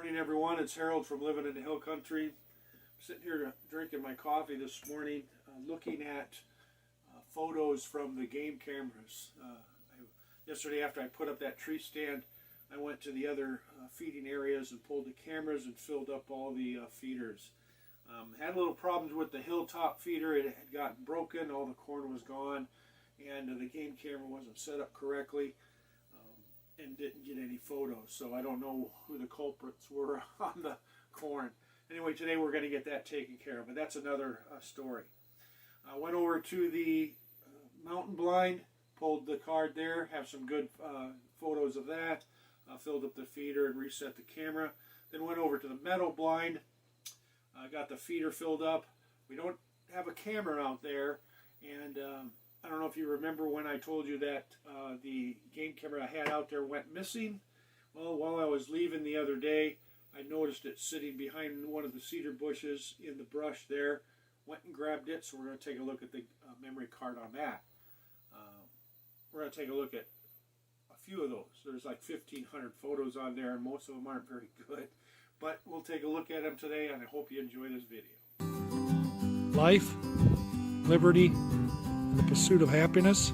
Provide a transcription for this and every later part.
Morning, everyone. It's Harold from Living in the Hill Country. I'm sitting here drinking my coffee this morning, looking at photos from the game cameras. Yesterday, after I put up that tree stand, I went to the other feeding areas and pulled the cameras and filled up all the feeders. Had a little problems with the hilltop feeder. It had gotten broken, all the corn was gone, and the game camera wasn't set up correctly. And didn't get any photos, so I don't know who the culprits were on the corn. Anyway, today we're going to get that taken care of, but that's another story. I went over to the mountain blind, pulled the card there, have some good photos of that, filled up the feeder and reset the camera. Then went over to the meadow blind, got the feeder filled up. We don't have a camera out there, and I don't know if you remember when I told you that the game camera I had out there went missing. Well, while I was leaving the other day, I noticed it sitting behind one of the cedar bushes in the brush there. Went and grabbed it, so we're going to take a look at the memory card on that. We're going to take a look at a few of those. There's like 1,500 photos on there, and most of them aren't very good. But we'll take a look at them today, and I hope you enjoy this video. Life, liberty, the pursuit of happiness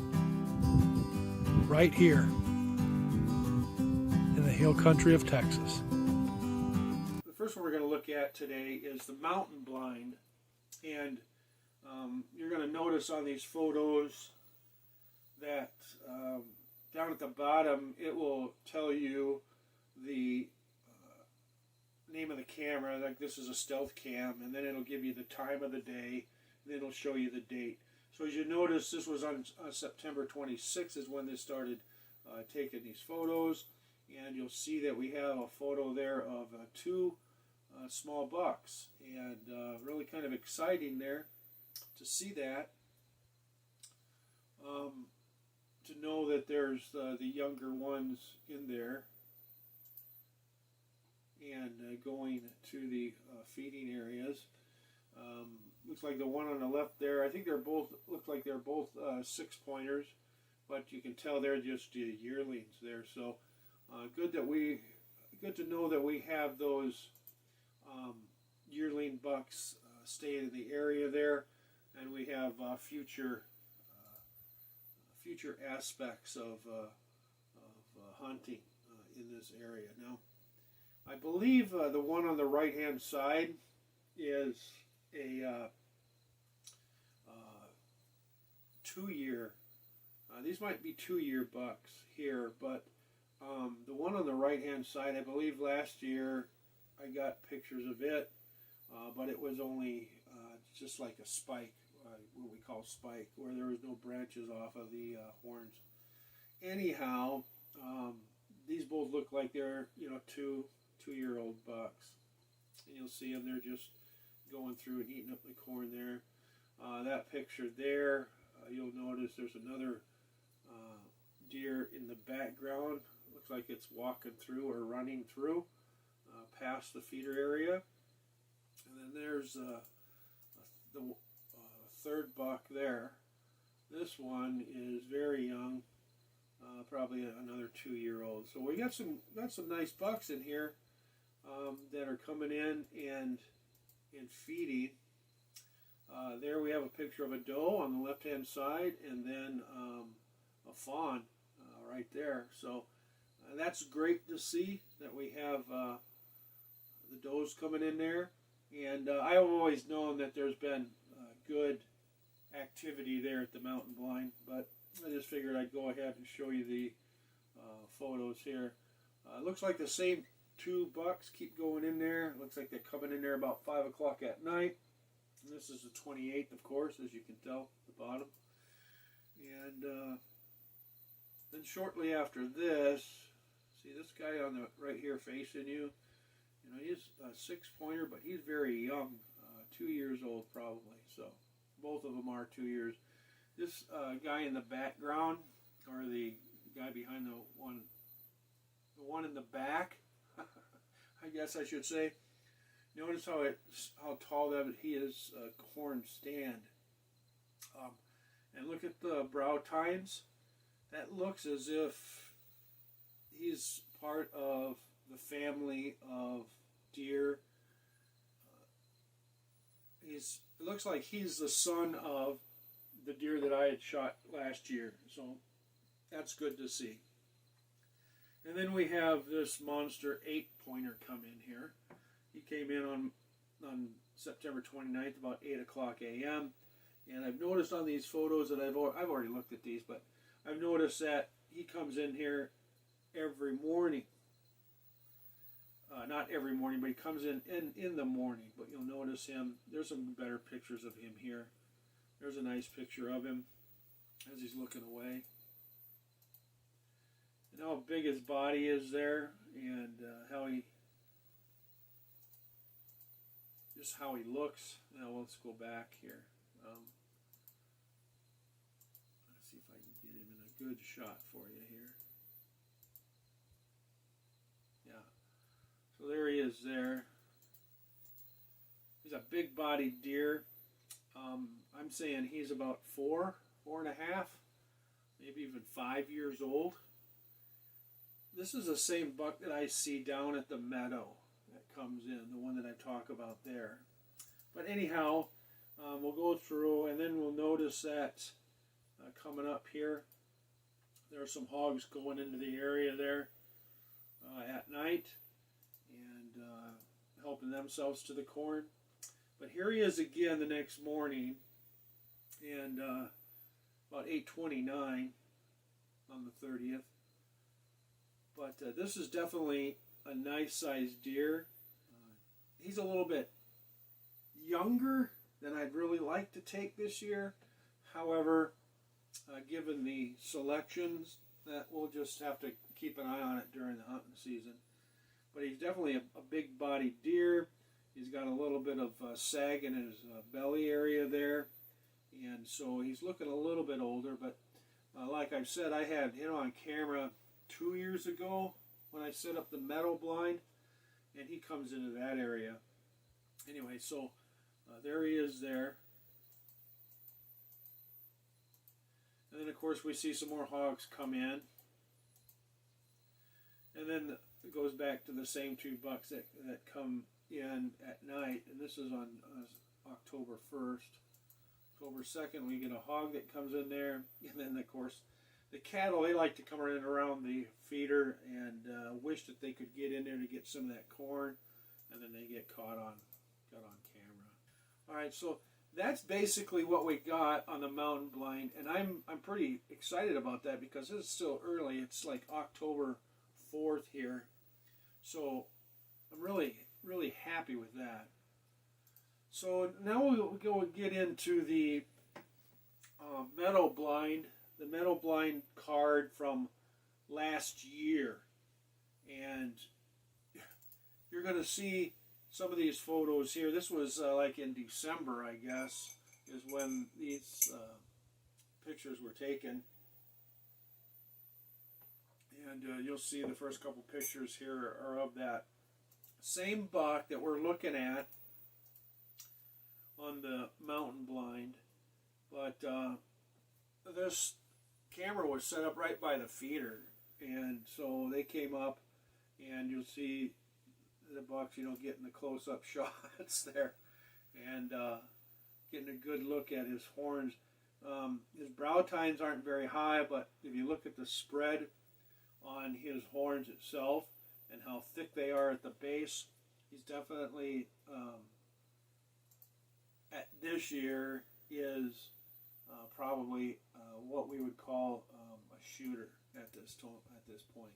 right here in the hill country of Texas. The first one we're going to look at today is the mountain blind, and you're going to notice on these photos that down at the bottom it will tell you the name of the camera, like this is a stealth cam, and then it'll give you the time of the day, and then it'll show you the date. So as you notice, this was on September 26th is when they started taking these photos. And you'll see that we have a photo there of two small bucks. And really kind of exciting there to see that. To know that there's the younger ones in there. And going to the feeding areas. Looks like the one on the left there, I think they're both, look like they're both 6-pointers, but you can tell they're just yearlings there. So good to know that we have those yearling bucks staying in the area there, and we have future aspects of hunting in this area. Now, I believe the one on the right-hand side is a 2-year. These might be 2-year bucks here, but the one on the right-hand side, I believe last year I got pictures of it, but it was only just like a spike, what we call spike, where there was no branches off of the horns. Anyhow, these both look like they're 2-year-old bucks, and you'll see them. They're just going through and eating up the corn there. That picture there, you'll notice there's another deer in the background. Looks like it's walking through or running through past the feeder area. And then there's the third buck there. This one is very young, probably another 2-year-old. So we got some nice bucks in here that are coming in and feeding. There we have a picture of a doe on the left-hand side, and then a fawn right there. So that's great to see that we have the does coming in there. And I've always known that there's been good activity there at the mountain blind, but I just figured I'd go ahead and show you the photos here. Looks like the same 2 bucks keep going in there. Looks like they're coming in there about 5 o'clock at night. And this is the 28th, of course, as you can tell at the bottom. And then shortly after this, see this guy on the right here facing you. He's a 6-pointer, but he's very young, 2 years old probably. So both of them are 2 years. This guy in the background, or the guy behind the one in the back, I guess I should say. Notice how tall that he is, corn stand. And look at the brow tines. That looks as if he's part of the family of deer. It looks like he's the son of the deer that I had shot last year, so that's good to see. And then we have this monster 8-pointer come in here. He came in on September 29th about 8 o'clock a.m. And I've noticed on these photos that I've already looked at these, but I've noticed that he comes in here every morning. Not every morning, but he comes in the morning. But you'll notice him. There's some better pictures of him here. There's a nice picture of him as he's looking away. And how big his body is there, and how he looks. Now let's go back here. Let's see if I can get him in a good shot for you here. Yeah. So there he is there. He's a big-bodied deer. I'm saying he's about 4.5, maybe even 5 years old. This is the same buck that I see down at the meadow that comes in, the one that I talk about there. But anyhow, we'll go through, and then we'll notice that coming up here, there are some hogs going into the area there at night and helping themselves to the corn. But here he is again the next morning, and about 8:29 on the 30th. But this is definitely a nice-sized deer. He's a little bit younger than I'd really like to take this year. However, given the selections, that we'll just have to keep an eye on it during the hunting season. But he's definitely a big-bodied deer. He's got a little bit of sag in his belly area there. And so he's looking a little bit older. But like I've said, I had him on camera 2 years ago when I set up the meadow blind. And he comes into that area. Anyway, so there he is there. And then, of course, we see some more hogs come in. And then it goes back to the same two bucks that come in at night. And this is on October 1st. October 2nd, we get a hog that comes in there. And then, of course, the cattle, they like to come in around the feeder and wish that they could get in there to get some of that corn. And then they get caught on camera. All right, so that's basically what we got on the mountain blind, and I'm pretty excited about that because it's still early. It's like October 4th here, so I'm really happy with that. So now we'll go and get into the meadow blind, the meadow blind card from last year, and you're going to see some of these photos here. This was like in December, I guess, is when these pictures were taken. And you'll see the first couple pictures here are of that same buck that we're looking at on the mountain blind. But this camera was set up right by the feeder. And so they came up, and you'll see the bucks, getting the close-up shots there, and getting a good look at his horns. His brow tines aren't very high, but if you look at the spread on his horns itself and how thick they are at the base, he's definitely at this year is probably what we would call a shooter at this point.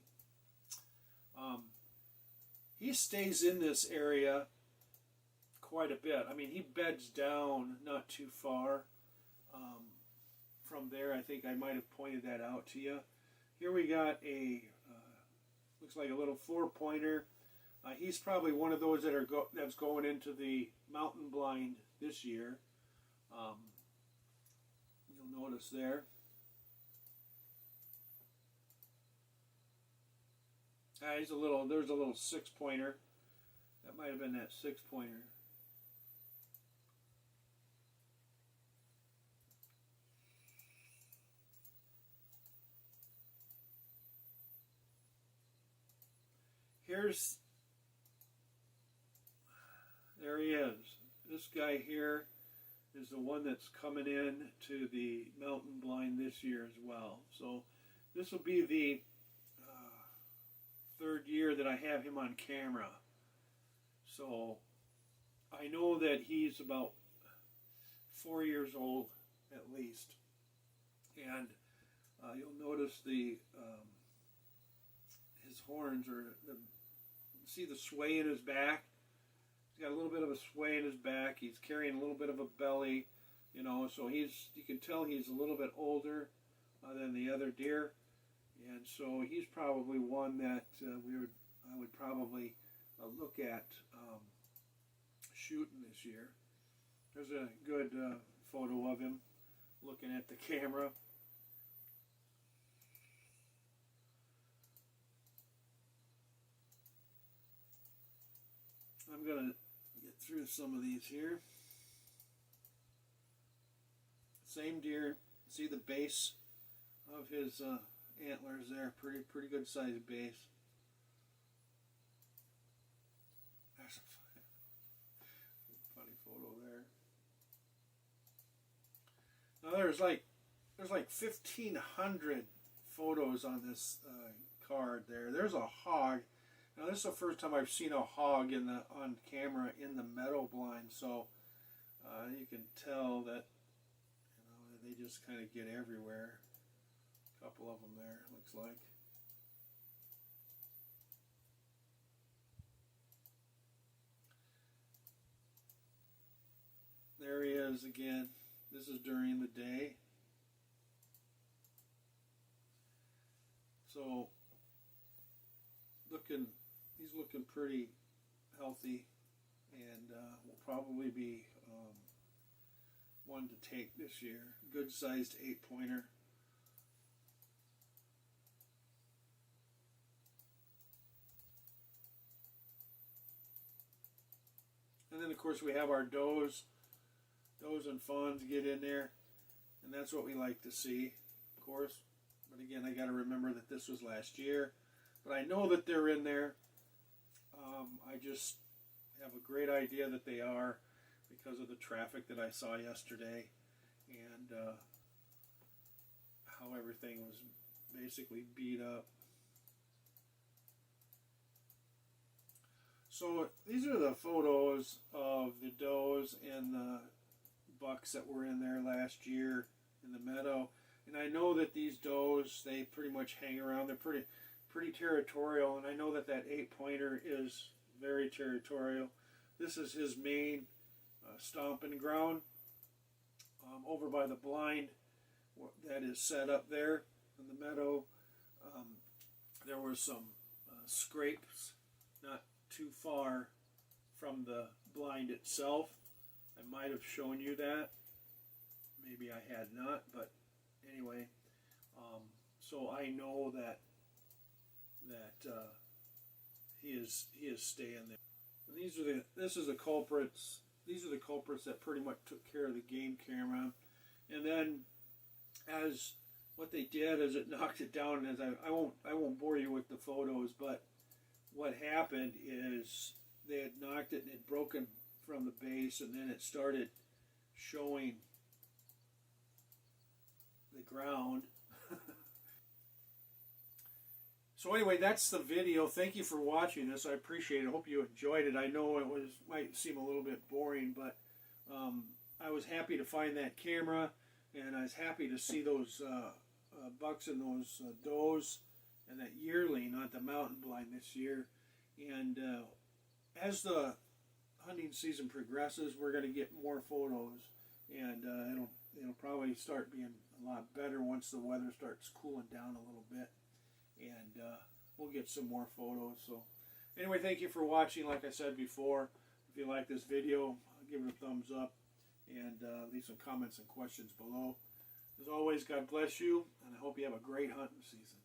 He stays in this area quite a bit. I mean, he beds down not too far from there. I think I might have pointed that out to you. Here we got a, looks like a little 4-pointer. He's probably one of those that's going into the mountain blind this year. You'll notice there. There's a little 6-pointer. That might have been that 6-pointer. Here's There he is. This guy here is the one that's coming in to the mountain blind this year as well. So this will be the third year that I have him on camera. So I know that he's about 4 years old at least. And you'll notice his horns see the sway in his back. He's got a little bit of a sway in his back. He's carrying a little bit of a belly, you know, so you can tell he's a little bit older than the other deer. And so he's probably one that I would probably look at shooting this year. There's a good photo of him looking at the camera. I'm going to get through some of these here. Same deer. See the base of his antlers there. Pretty good sized base. There's a funny photo there. Now there's like 1,500 photos on this card there. There's a hog. Now this is the first time I've seen a hog on camera in the meadow blind, so you can tell that they just kind of get everywhere. A couple of them there, looks like. There he is again. This is during the day. So he's looking pretty healthy, and will probably be one to take this year. Good sized 8-pointer. And then of course we have our does and fawns get in there, and that's what we like to see, of course. But again, I got to remember that this was last year, but I know that they're in there. I just have a great idea that they are because of the traffic that I saw yesterday, and how everything was basically beat up. So these are the photos of the does and the bucks that were in there last year in the meadow. And I know that these does, they pretty much hang around. They're pretty territorial, and I know that 8-pointer is very territorial. This is his main stomping ground over by the blind that is set up there in the meadow. There were some scrapes not too far from the blind itself. I might have shown you that. Maybe I had not, but anyway, so I know that he is staying there. And this is the culprits. These are the culprits that pretty much took care of the game camera. And then, as what they did is it knocked it down. As I won't bore you with the photos, but what happened is they had knocked it and it broken from the base, and then it started showing the ground. So anyway, that's the video. Thank you for watching this. I appreciate it. I hope you enjoyed it. I know it might seem a little bit boring, but I was happy to find that camera, and I was happy to see those bucks and those does and that yearling on the mountain blind this year. And as the hunting season progresses, we're going to get more photos, and it'll probably start being a lot better once the weather starts cooling down a little bit, and we'll get some more photos. So anyway, thank you for watching. Like I said before, if you like this video, give it a thumbs up, and leave some comments and questions below. As always, God bless you, and I hope you have a great hunting season.